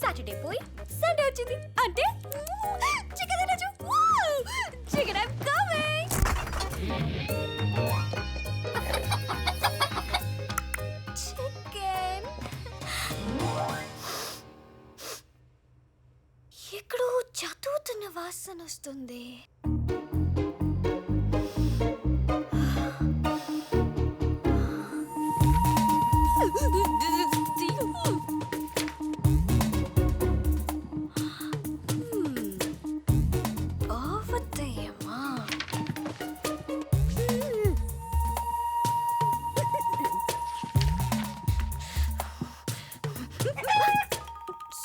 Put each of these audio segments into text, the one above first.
Saturday పోయి Sunday వచ్చింది అంటే చికెన్ తినొచ్చు. Chicken I'm coming. చికెన్ ఎక్కడో చదువుతున్న వాసన వస్తుంది.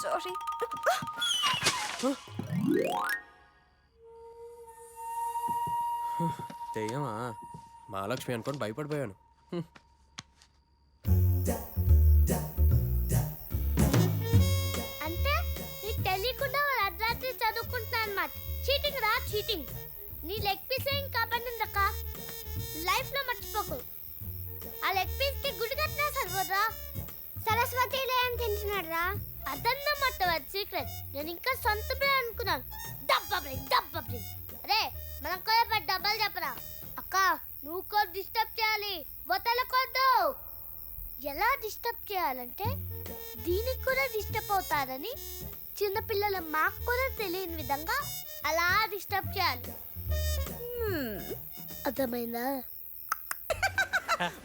సారీ. దెయ్యమా? మహాలక్ష్మి అనుకొని భయపడిపోయాను. అంటే నీకు తెలియకుండా వాళ్ళు అర్ధరాత్రి చదువుకుంటున్నా అన్నమాట. చీటింగ్ రా, చీటింగ్. నీ లెగ్ పీస్ ఏం కాపాడిందక్క, లైఫ్ లో మర్చిపోకు. ఆ లెగ్ పీస్ కి గుడి కట్టినా సరిపోదా? సరస్వతి ఏం తింటున్నాడు రా? అదన్నమాట సీక్రెట్. నేను ఇంకా సొంత బ్రెయిన్ అనుకున్నాను. డబ్బా అరే మనం కూడా డబ్బాలు చెప్పరా అక్క. నువ్వు కూడా డిస్టర్బ్ చేయాలి, వదలకొద్దు. ఎలా డిస్టర్బ్ చేయాలంటే దీనికి కూడా డిస్టర్బ్ అవుతారని చిన్నపిల్లల మాకు కూడా తెలియని విధంగా అలా డిస్టర్బ్ చేయాలి. అర్థమైందా?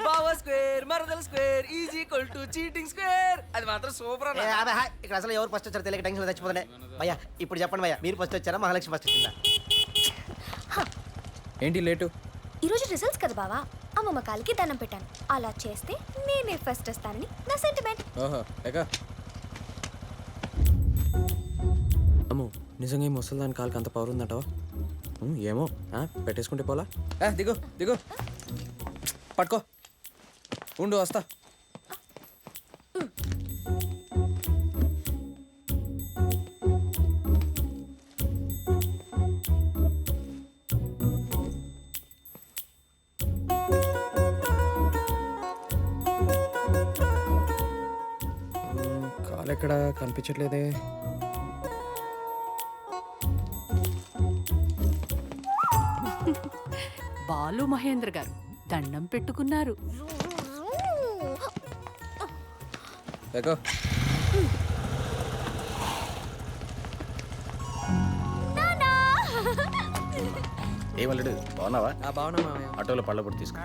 బావ స్క్వేర్ మరదల square is equal to cheating square. అది మాత్రం సూపర్ అన్న. ఇక్కడ అసలు ఎవరు ఫస్ట్ వచ్చారో తెలియక టెన్షన్ తెచ్చిపోతానే. భయ్యా ఇప్పుడు చెప్పండి భయ్యా, మీరు ఫస్ట్ వచ్చారా మహాలక్ష్మి ఫస్ట్ వచ్చిందా? ఏంటి లేటు? ఈరోజు రిజల్ట్స్ కదా బావా, అమ్మమ్మ కాలికి దండం పెట్టాను. అలా చేస్తే నేనే ఫస్ట్ వస్తానని నా సెంటిమెంట్. ఓహో ఎక్క. అమ్మో నిజంగా ఈ ముసలిదాని కాలికి అంత పవర్ ఉందంటావా? ఏమో పెట్టేసుకుంటే పోలా. దిగు దిగు, పట్టుకో, ఉండు వస్తా. కాలు ఎక్కడ కనిపించట్లేదే. బాలు మహేంద్ర గారు దండం పెట్టుకున్నారు. ఎక్కో. ఏమల్లుడు బాగున్నావా? బాగున్నా మామయ్య. ఆటోలో పళ్ళ పొడి తీసుకో.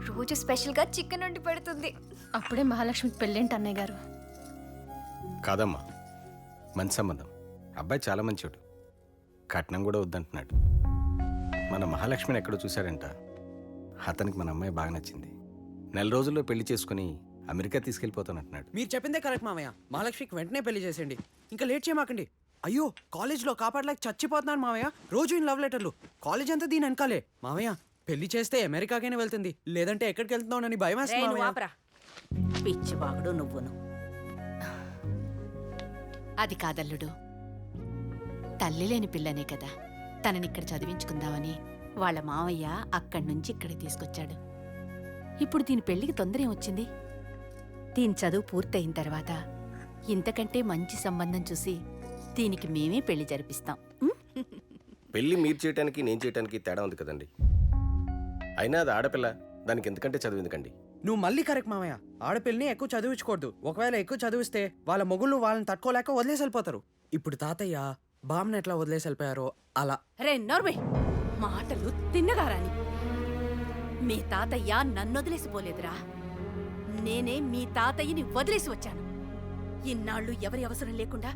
రోజు స్పెషల్ గా చికెన్ వండి పెడుతుంది. అప్పుడే మహాలక్ష్మికి పెళ్ళేంటి అన్నయ్య గారు? కాదమ్మా, మంచి సంబంధం. అబ్బాయి చాలా మంచోడు, కట్నం కూడా వద్దంటున్నాడు. మన మహాలక్ష్మిని ఎక్కడో చూశాడంట. అతనికి మన అమ్మాయి బాగా నచ్చింది. నెల రోజుల్లో పెళ్లి చేసుకుని అమెరికా తీసుకెళ్ళిపోతానంటున్నాడు. మీరు చెప్పిందే కరెక్ట్ మామయ్య. మహాలక్ష్మికి వెంటనే పెళ్లి చేసేయండి, ఇంకా లేట్ చేయమాకండి. అయ్యో కాలేజ్లో కాపాడలేక చచ్చిపోతున్నాను మామయ్య. రోజు ఇన్ లవ్ లెటర్లు, కాలేజ్ అంతా దీని వెనకాలే. మామయ్య పెళ్లి చేస్తే అమెరికాకైనా వెళ్తుంది, లేదంటే ఎక్కడికి వెళ్తున్నావు భయం వేస్తుంది. పిచ్చి బాగుడు నువ్వును. అది కాదల్లుడు, తల్లి లేని పిల్లనే కదా, తనని ఇక్కడ చదివించుకుందామని వాళ్ళ మావయ్య అక్కడి నుంచి ఇక్కడికి తీసుకొచ్చాడు. ఇప్పుడు దీని పెళ్లికి తొందర ఏమొచ్చింది? దీని చదువు పూర్తయిన తర్వాత ఇంతకంటే మంచి సంబంధం చూసి దీనికి మేమే పెళ్లి జరిపిస్తాం. పెళ్లి మీరు చేయటానికి నేను చేయటానికి తేడా ఉంది కదండి. అయినా అది ఆడపిల్ల, దానికి ఎందుకంటే చదువు ఎందుకండి? నువ్వు మళ్ళీ కరెక్ట్ మామయ్య. ఆడపిల్లని ఎక్కువ చదివించకూడదు. ఒకవేళ ఎక్కువ చదివిస్తే వాళ్ళ మొగుళ్ళు వాళ్ళని తట్టుకోలేక వదిలేసి వెళ్ళిపోతారు. ఇప్పుడు తాతయ్య బామ్మని ఎట్లా వదిలేసి వెళ్ళిపోయారో అలా. రే నోర్మే, మాటలు తిన్నగారాని. మీ తాతయ్య నన్నొదిలేసిపోలేదురా, నేనే మీ తాతయ్యని వదిలేసి వచ్చాను. ఇన్నాళ్ళు ఎవరి అవసరం లేకుండా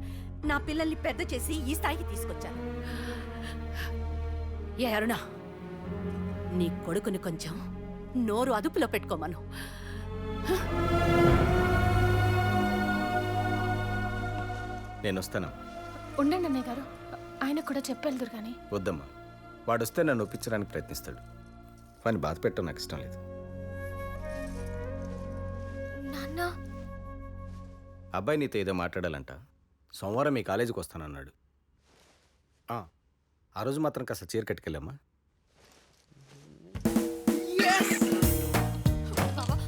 నా పిల్లల్ని పెద్ద చేసి ఈ స్థాయికి తీసుకొచ్చాను. ఏ అరుణ, నీ కొడుకుని కొంచెం నోరు అదుపులో పెట్టుకోమను. నేను వస్తాను. ఉండండి అన్నయ్య గారు, ఆయన కూడా చెప్పెళ్దురు కానీ. వద్దమ్మా, వాడొస్తే నన్ను ఒప్పించడానికి ప్రయత్నిస్తాడు. వాడిని బాధ పెట్టడం నాకు ఇష్టం లేదు. నాన్న, అబ్బాయి నీతో ఏదో మాట్లాడాలంట. సోమవారం మీ కాలేజీకి వస్తానన్నాడు. ఆ రోజు మాత్రం కాస్త చీర కట్టుకెళ్ళమ్మా.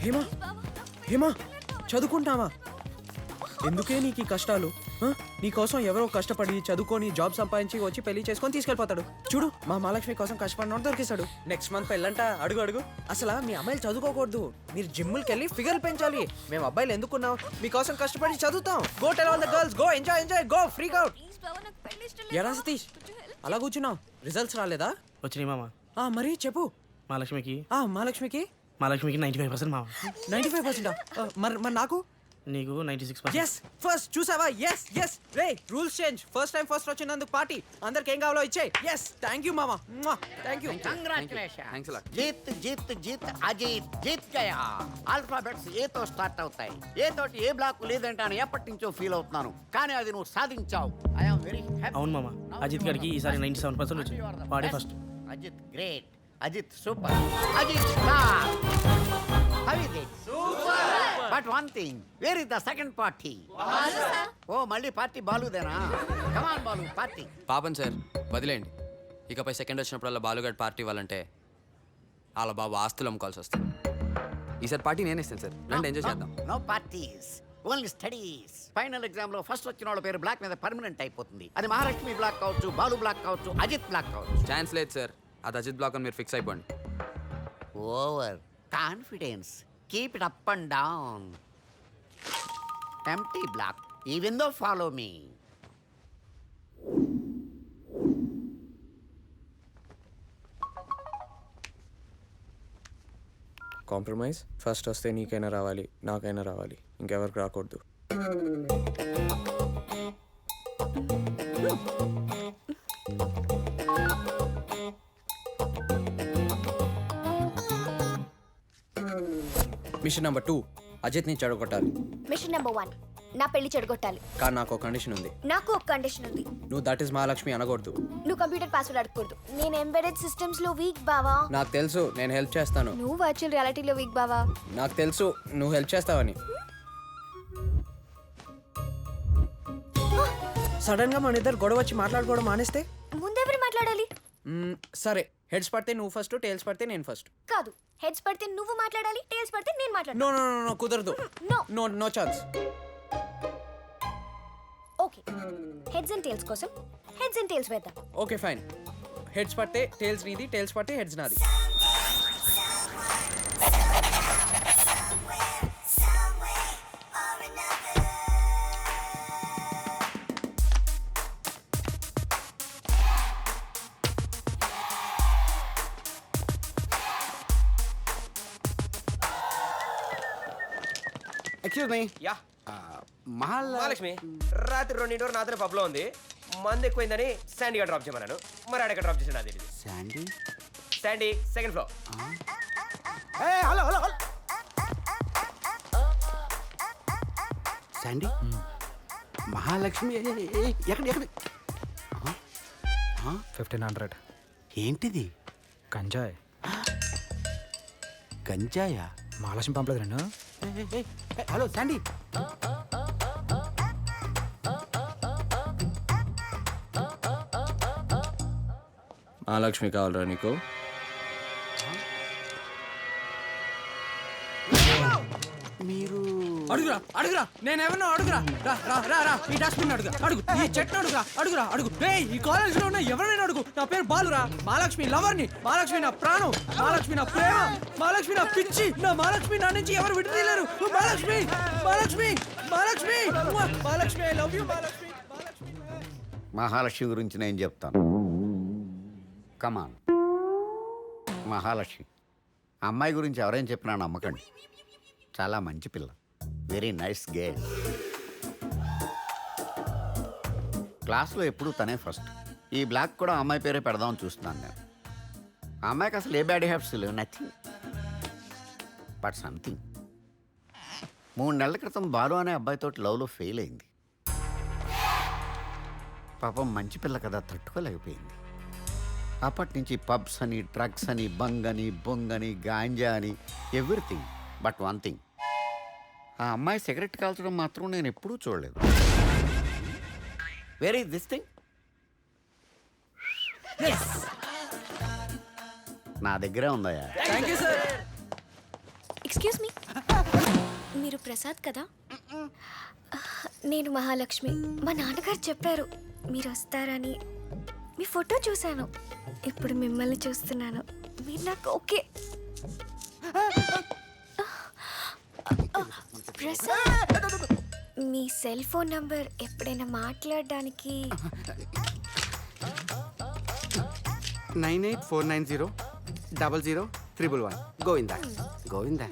హేమా హేమా చదువుకుంటావా? ఎందుకే నీకు ఈ కష్టాలు ఆ? నీకోసం ఎవరో కష్టపడి చదువుకొని జాబ్ సంపాదించి వచ్చి పెళ్లి చేసుకొని తీసుకెళ్ళిపోతాడు. చూడు మా మహాలక్ష్మి కోసం కష్టపడినోడు దొరికిస్తాడు. నెక్స్ట్ మంత్ పెళ్ళంట. అడుగు అడుగు. అసలు మీ అమ్మాయిలు చదువుకోకూడదు, మీరు జిమ్ములకి వెళ్ళి ఫిగర్ పెంచాలి. మేము అబ్బాయిలు ఎందుకున్నాం? మీకోసం కష్టపడి చదువుతాం. Go tell all the girls, go enjoy enjoy, go freak out. Please బావా నాకు పెళ్లి ఇష్టం ఎరా సతీష్ అలా కూర్చున్నావు, రిజల్ట్స్ రాలేదా? వచ్చినాయి మామ. మరి చెప్పు. మహాలక్ష్మికి మహాలక్ష్మికి 95% మామ. 95%. మరి నాకు నీకు 96%. Yes first. చూసావా? Yes yes. రే rules change. First time first వచ్చినందుకు పార్టీ. అందరికి ఏం కావాలో ఇచ్చేయ్. ఎస్ థ్యాంక్ యూ మామా. Thank you. కంగ్రాచులేషన్. జీత్ జీత్ జీత్ అజిత్ జీత్ గయా. ఆల్ఫాబెట్స్ ఏ తో స్టార్ట్ అవుతాయి. ఏ తోటి ఏ బ్లాక్ లేదంటే అని ఎప్పటి నుంచో ఫీల్ అవుతున్నాను, కానీ అది నువ్వు సాధించావు. I'm very happy. అవును మామ, అజిత్ గారికి ఈసారి 97% వచ్చింది. వాడే first. Ajit great, Ajit super, Ajit star. How is it? Super. But one thing, where is the second party? ఓ మళ్ళీ పార్టీ బాలుదేనా? Come on Balu, party. పాపం సార్, వదిలేండి. ఇకపై సెకండ్ వచ్చినప్పుడల్లా బాలుగాడ్ పార్టీ ఇవ్వాలంటే వాళ్ళ బాబు ఆస్తులు అమ్ముకోవాల్సి వస్తుంది. ఈసారి పార్టీ నేను ఇస్తాను సార్, రండి ఎంజాయ్ చేద్దాం. No parties, only studies. Final exam లో ఫస్ట్ వచ్చిన వాళ్ళ పేరు బ్లాక్ మీద పర్మనెంట్ అయిపోతుంది. అది మహాలక్ష్మి బ్లాక్ కావచ్చు, బాలు బ్లాక్ కావచ్చు, అజిత్ బ్లాక్ కావచ్చు. ఛాన్స్ లేదు సార్, అది అజిత్ బ్లాక్ అని మీరు ఫిక్స్ అయిపోండి. Over confidence, keep it up and down. Empty block, even though follow me. Compromise. First వస్తే నీకైనా రావాలి, నాకైనా రావాలి, ఇంకెవరికి రాకూడదు. మిషన్ నెంబర్ 2, అజిత్ ని చెడగొట్టాలి. మిషన్ నెంబర్ 1, నా పెళ్లి చెడగొట్టాలి. కానీ నాకు ఒక కండిషన్ ఉంది. నాకు ఒక కండిషన్ ఉంది. నువ్వు దట్ ఈస్ మహాలక్ష్మి అనకూడదు. నువ్వు కంప్యూటర్ పాస్వర్డ్ అడగకూడదు. నేను ఎంబెడెడ్ సిస్టమ్స్ లో వీక్ బావా. నాకు తెలుసు, నేను హెల్ప్ చేస్తాను. నువ్వు వర్చువల్ రియాలిటీలో వీక్ బావా. నాకు తెలుసు నువ్వు హెల్ప్ చేస్తావని. సడన్ గా మన ఇద్దరు గొడవ వచ్చి మాట్లాడుకోవడం మానేస్తే ముందెవరు మాట్లాడాలి? సరే, హెడ్స్ పడితే నువ్వు ఫస్ట్, టైల్స్ పడితే నేను ఫస్ట్. కాదు, హెడ్స్ పడితే నువ్వు మాట్లాడాలి, టైల్స్ పడితే నేను మాట్లాడాలి. నో నో నో నో, కుదరదు. No no no chance. Okay, heads and tails కోసం హెడ్స్ అండ్ టైల్స్ వేద్దాం. Okay fine. హెడ్స్ పడితే టైల్స్ నీది, టైల్స్ పడితే హెడ్స్ నాది. Excuse me. యా మహాలక్ష్మి రాత్రి 2 నాతో పబ్లో ఉంది. మంది ఎక్కువైందని శాండీగా డ్రాప్ చేయమన్నాను. మరి అడగ డ్రాప్ చేసిన అది Sandy. Sandy second floor. Hello hello hello Sandy. Mahalakshmi ఎక్కడ ఎక్కడ? 1500. ఏంటిది? గంజాయ్. గంజాయా? మహాలక్ష్మి పంపలేదు నేను. Hello Sandy. మహాలక్ష్మి కావాలరా నీకు? మీరు అడుగురా అడుగురా, నేను ఎవరినో అడుగురా. రా రా రా రా, ఈ డస్ట్బిన్ అడుగు, అడుగు ఈ చెట్టు అడుగురా, అడుగురా అడుగు. ఏయ్, ఈ కాలేజ్ లో ఉన్న ఎవరైనా అడుగు. నా పేరు బాలురా, మహాలక్ష్మి లవర్ని. మహాలక్ష్మి నా ప్రాణం, మహాలక్ష్మి నా ప్రేమ, మహాలక్ష్మి నా పిచ్చి. నా మహాలక్ష్మి నా నుంచి ఎవరు విడదీయలేరు. Mahalakshmi Mahalakshmi Mahalakshmi Mahalakshmi, I love you Mahalakshmi. Mahalakshmi గురించి నేను చెప్తాను. కమాన్. మహాలక్ష్మి అమ్మాయి గురించి ఎవరైనా చెప్పినా నమ్మకండి. చాలా మంచి పిల్ల, వెరీ నైస్ గర్ల్. క్లాస్లో ఎప్పుడూ తనే ఫస్ట్. ఈ బ్లాక్ కూడా అమ్మాయి పేరే పెడదామని చూస్తున్నాను నేను. ఆ అమ్మాయికి అసలు ఏ బ్యాడ్ హ్యాబిట్స్ లేవు, నథింగ్ బట్ సంథింగ్. 3 నెలల క్రితం బాలు అనే అబ్బాయితో లవ్లో ఫెయిల్ అయింది. పాపం మంచి పిల్ల కదా, తట్టుకోలేకపోయింది. అప్పటి నుంచి పబ్స్ అని, డ్రగ్స్ అని, బంగని, బొంగని, గాంజా అని, ఎవ్రీథింగ్ బట్ వన్ థింగ్. ఆ అమ్మాయి సిగరెట్ కాల్చడం మాత్రం నేను ఎప్పుడూ చూడలేదు. Where is this thing? నా దగ్గరే ఉందయ్యా. Thank you sir. Excuse me, మీరు ప్రసాద్ కదా? నేను మహాలక్ష్మి. మా నాన్నగారు చెప్పారు మీరు వస్తారని. మీ ఫోటో చూశాను, ఇప్పుడు మిమ్మల్ని చూస్తున్నాను. మీరు నాకు ఓకే. ప్రసాద్, మీ సెల్ ఫోన్ నంబర్ ఎప్పుడైనా మాట్లాడడానికి? 9849000111. గోవిందా గోవిందా.